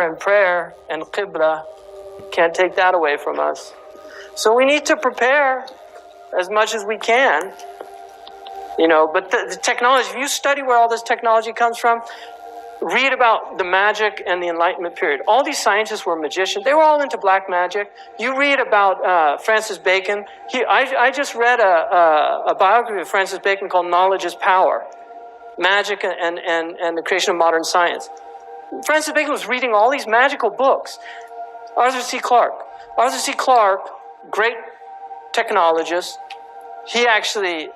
and prayer and Qibla. Can't take that away from us. So we need to prepare as much as we can. But the technology, if you study where all this technology comes from, read about the magic and the Enlightenment period. All these scientists were magicians. They were all into black magic. You read about Francis Bacon. I just read a biography of Francis Bacon called Knowledge is Power, Magic and the Creation of Modern Science. Francis Bacon was reading all these magical books. Arthur C. Clarke, great technologist. He actually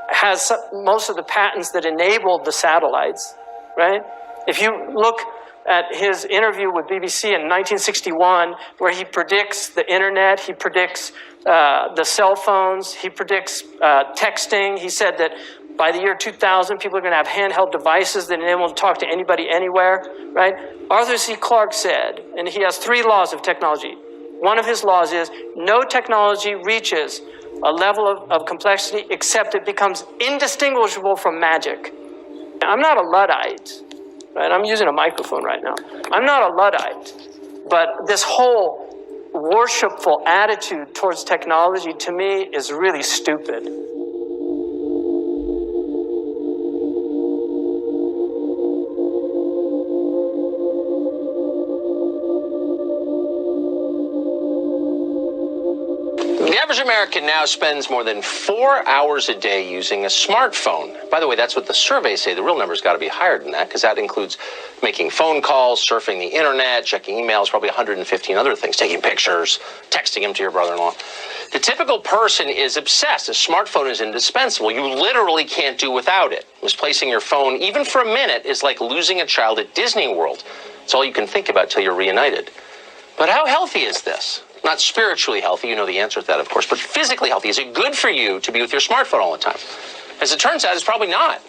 has most of the patents that enabled the satellites. Right? If you look at his interview with BBC in 1961, where he predicts the internet, he predicts the cell phones, he predicts texting. He said that by the year 2000, people are going to have handheld devices that enable them to talk to anybody anywhere. Right? Arthur C. Clarke said, and he has 3 laws of technology. One of his laws is no technology reaches a level of complexity except it becomes indistinguishable from magic. I'm not a Luddite, right? I'm using a microphone right now. I'm not a Luddite, but this whole worshipful attitude towards technology to me is really stupid. The average American now spends more than 4 hours a day using a smartphone. By the way, that's what the surveys say. The real number's got to be higher than that, because that includes making phone calls, surfing the internet, checking emails, probably 115 other things, taking pictures, texting them to your brother-in-law. The typical person is obsessed. A smartphone is indispensable. You literally can't do without it. Misplacing your phone, even for a minute, is like losing a child at Disney World. It's all you can think about till you're reunited. But how healthy is this? Not spiritually healthy, you know the answer to that, of course, but physically healthy. Is it good for you to be with your smartphone all the time? As it turns out, it's probably not.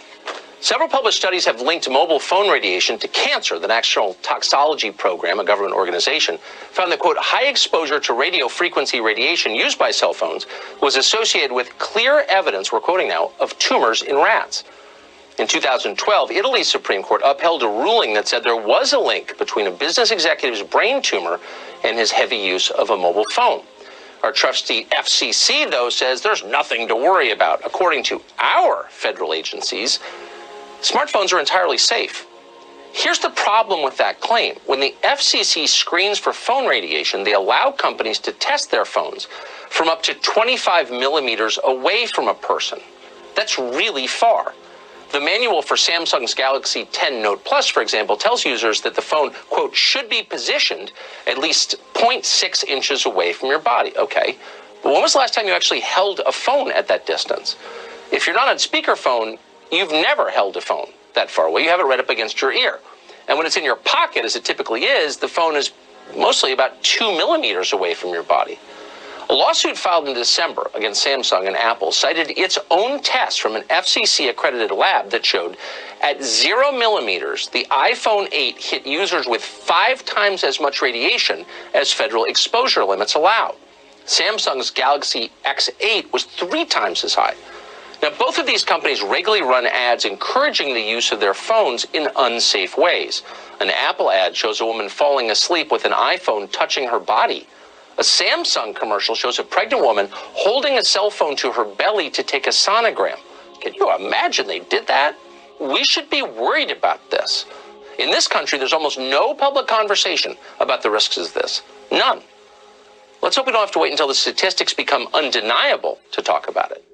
Several published studies have linked mobile phone radiation to cancer. The National Toxicology Program, a government organization, found that, quote, high exposure to radio frequency radiation used by cell phones was associated with clear evidence, we're quoting now, of tumors in rats. In 2012, Italy's Supreme Court upheld a ruling that said there was a link between a business executive's brain tumor and his heavy use of a mobile phone. Our trusty FCC, though, says there's nothing to worry about. According to our federal agencies, smartphones are entirely safe. Here's the problem with that claim. When the FCC screens for phone radiation, they allow companies to test their phones from up to 25 millimeters away from a person. That's really far. The manual for Samsung's Galaxy 10 Note Plus, for example, tells users that the phone, quote, should be positioned at least 0.6 inches away from your body. Okay, but when was the last time you actually held a phone at that distance? If you're not on speakerphone, you've never held a phone that far away. You have it right up against your ear. And when it's in your pocket, as it typically is, the phone is mostly about 2 millimeters away from your body. A lawsuit filed in December against Samsung and Apple cited its own test from an FCC-accredited lab that showed at 0 millimeters, the iPhone 8 hit users with 5 times as much radiation as federal exposure limits allow. Samsung's Galaxy X8 was 3 times as high. Now, both of these companies regularly run ads encouraging the use of their phones in unsafe ways. An Apple ad shows a woman falling asleep with an iPhone touching her body. A Samsung commercial shows a pregnant woman holding a cell phone to her belly to take a sonogram. Can you imagine they did that? We should be worried about this. In this country, there's almost no public conversation about the risks of this. None. Let's hope we don't have to wait until the statistics become undeniable to talk about it.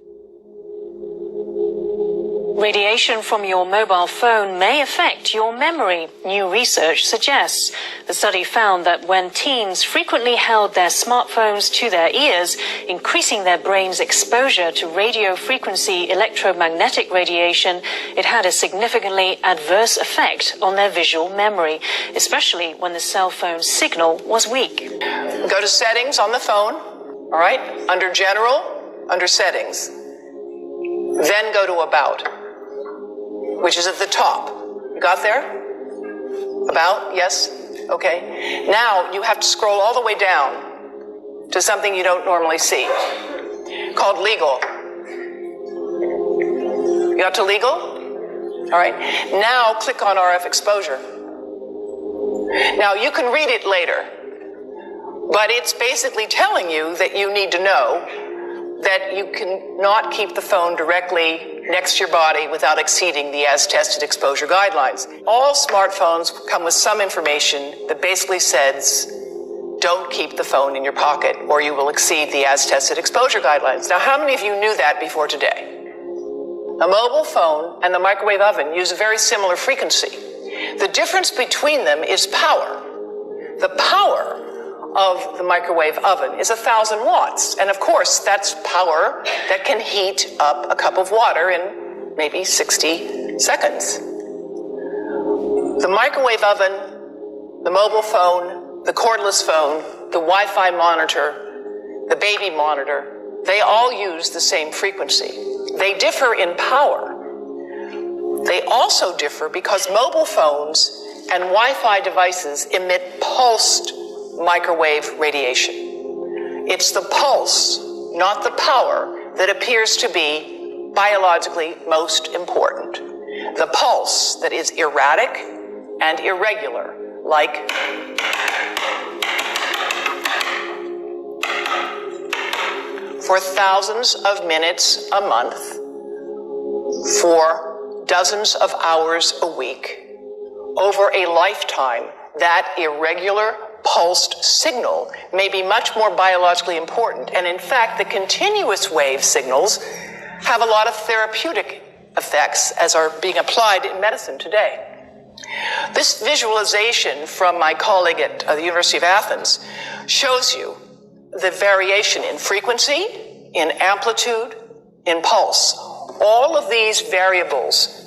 Radiation from your mobile phone may affect your memory, new research suggests. The study found that when teens frequently held their smartphones to their ears, increasing their brain's exposure to radio frequency electromagnetic radiation, it had a significantly adverse effect on their visual memory, especially when the cell phone signal was weak. Go to settings on the phone, all right? Under general, under settings. Then go to about, which is at the top. You got there? About, yes? Okay. Now you have to scroll all the way down to something you don't normally see, called legal. You got to legal? All right. Now click on RF exposure. Now, you can read it later, but it's basically telling you that you need to know that you cannot keep the phone directly next to your body without exceeding the as-tested exposure guidelines. All smartphones come with some information that basically says, don't keep the phone in your pocket or you will exceed the as-tested exposure guidelines. Now, how many of you knew that before today? A mobile phone and the microwave oven use a very similar frequency. The difference between them is power. The power of the microwave oven is 1,000 watts. And of course, that's power that can heat up a cup of water in maybe 60 seconds. The microwave oven, the mobile phone, the cordless phone, the Wi-Fi monitor, the baby monitor, they all use the same frequency. They differ in power. They also differ because mobile phones and Wi-Fi devices emit pulsed microwave radiation. It's the pulse, not the power, that appears to be biologically most important. The pulse that is erratic and irregular, like for thousands of minutes a month, for dozens of hours a week, over a lifetime, that irregular pulsed signal may be much more biologically important. And in fact, the continuous wave signals have a lot of therapeutic effects as are being applied in medicine today. This visualization from my colleague at the University of Athens shows you the variation in frequency, in amplitude, in pulse. All of these variables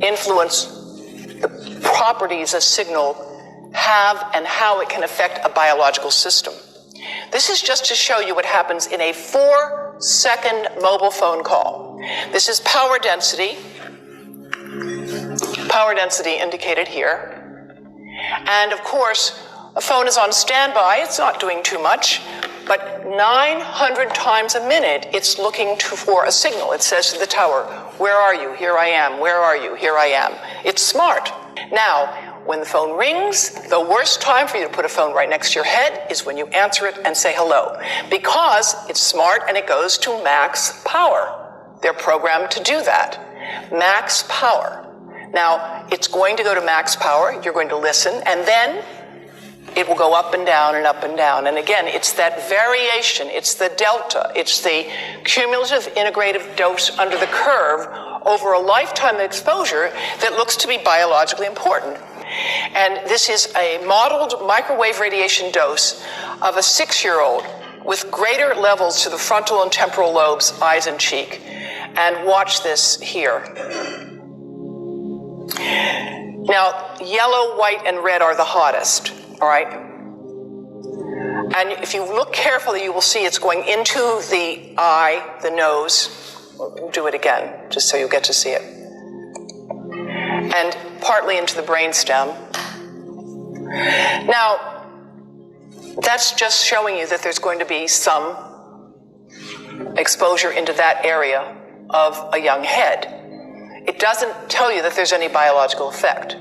influence the properties a signal have and how it can affect a biological system. This is just to show you what happens in a 4-second mobile phone call. This is power density indicated here. And of course, a phone is on standby, it's not doing too much, but 900 times a minute, it's looking for a signal. It says to the tower, where are you? Here I am. Where are you? Here I am. It's smart. Now, when the phone rings, the worst time for you to put a phone right next to your head is when you answer it and say hello, because it's smart and it goes to max power. They're programmed to do that. Max power. Now, it's going to go to max power. You're going to listen, and then it will go up and down and up and down. And again, it's that variation, it's the delta, it's the cumulative integrative dose under the curve over a lifetime of exposure that looks to be biologically important. And this is a modeled microwave radiation dose of a 6-year-old with greater levels to the frontal and temporal lobes, eyes and cheek. And watch this here. Now, yellow, white, and red are the hottest. All right? And if you look carefully, you will see it's going into the eye, the nose. We'll do it again, just so you'll get to see it. And partly into the brainstem. Now, that's just showing you that there's going to be some exposure into that area of a young head. It doesn't tell you that there's any biological effect,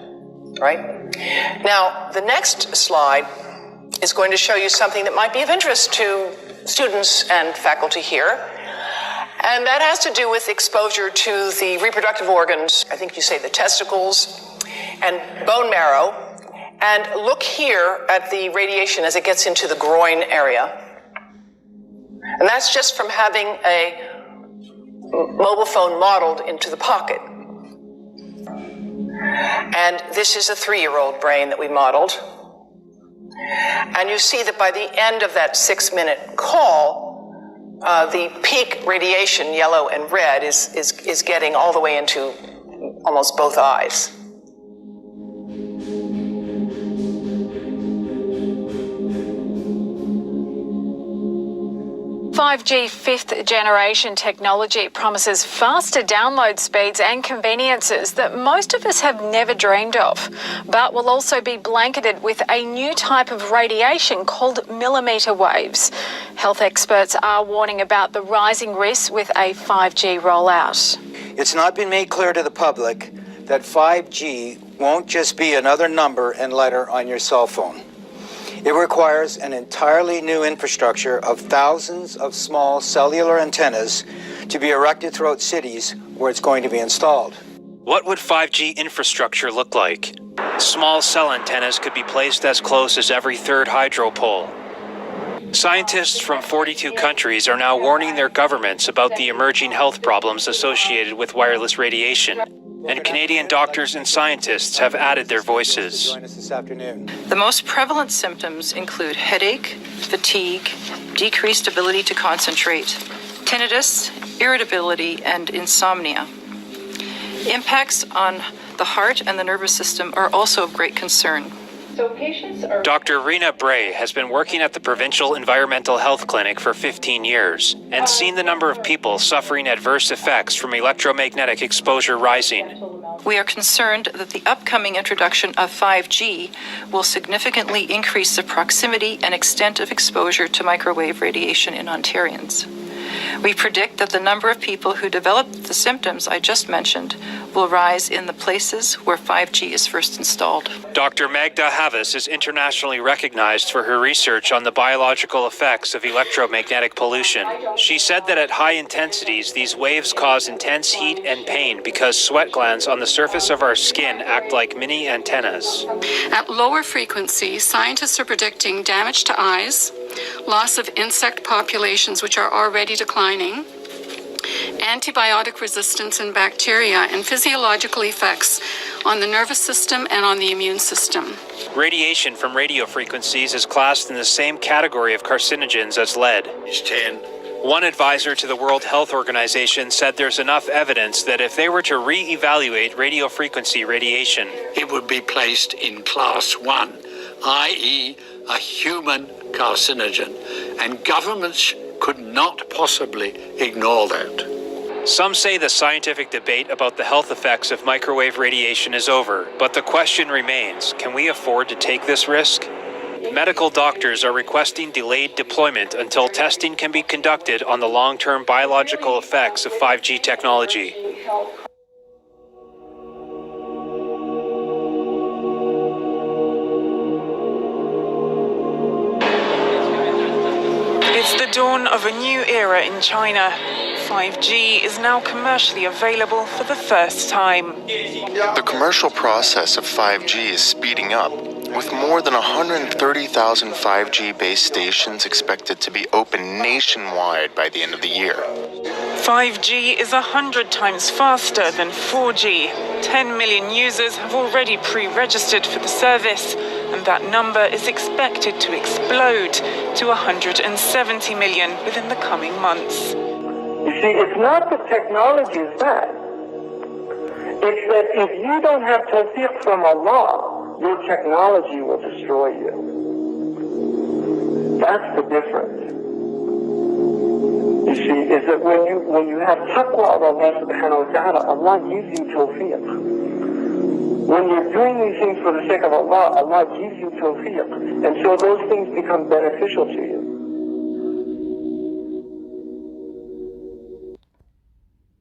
right? Now, the next slide is going to show you something that might be of interest to students and faculty here. And that has to do with exposure to the reproductive organs, I think you say the testicles, and bone marrow. And look here at the radiation as it gets into the groin area. And that's just from having a mobile phone modeled into the pocket. And this is a 3-year-old brain that we modeled. And you see that by the end of that 6-minute call, the peak radiation, yellow and red, is getting all the way into almost both eyes. 5G fifth generation technology promises faster download speeds and conveniences that most of us have never dreamed of, but will also be blanketed with a new type of radiation called millimetre waves. Health experts are warning about the rising risks with a 5G rollout. It's not been made clear to the public that 5G won't just be another number and letter on your cell phone. It requires an entirely new infrastructure of thousands of small cellular antennas to be erected throughout cities where it's going to be installed. What would 5G infrastructure look like? Small cell antennas could be placed as close as every third hydro pole. Scientists from 42 countries are now warning their governments about the emerging health problems associated with wireless radiation, and Canadian doctors and scientists have added their voices. Join us this afternoon. The most prevalent symptoms include headache, fatigue, decreased ability to concentrate, tinnitus, irritability, and insomnia. Impacts on the heart and the nervous system are also of great concern. Dr. Rena Bray has been working at the Provincial Environmental Health Clinic for 15 years and seen the number of people suffering adverse effects from electromagnetic exposure rising. We are concerned that the upcoming introduction of 5G will significantly increase the proximity and extent of exposure to microwave radiation in Ontarians. We predict that the number of people who develop the symptoms I just mentioned will rise in the places where 5G is first installed. Dr. Magda Havas is internationally recognized for her research on the biological effects of electromagnetic pollution. She said that at high intensities, these waves cause intense heat and pain because sweat glands on the surface of our skin act like mini antennas. At lower frequencies, scientists are predicting damage to eyes, loss of insect populations which are already declining, antibiotic resistance in bacteria, and physiological effects on the nervous system and on the immune system. Radiation from radio frequencies is classed in the same category of carcinogens as lead. It's 10. One advisor to the World Health Organization said there's enough evidence that if they were to re-evaluate radio frequency radiation, It would be placed in class 1, i.e. a human carcinogen, and governments could not possibly ignore that. some say the scientific debate about the health effects of microwave radiation is over, but the question remains, can we afford to take this risk? Medical doctors are requesting delayed deployment until testing can be conducted on the long-term biological effects of 5G technology. It's the dawn of a new era in China. 5G is now commercially available for the first time. The commercial process of 5G is speeding up, with more than 130,000 5G base stations expected to be open nationwide by the end of the year. 5G is 100 times faster than 4G. 10 million users have already pre-registered for the service, and that number is expected to explode to 170 million within the coming months. You see, it's not that technology is bad. It's that if you don't have tawfiq from Allah, your technology will destroy you. That's the difference. You see, is that when you have taqwa of Allah subhanahu wa ta'ala, Allah gives you tawfiq. When you're doing these things for the sake of Allah, Allah gives you tawfiq. And so those things become beneficial to you.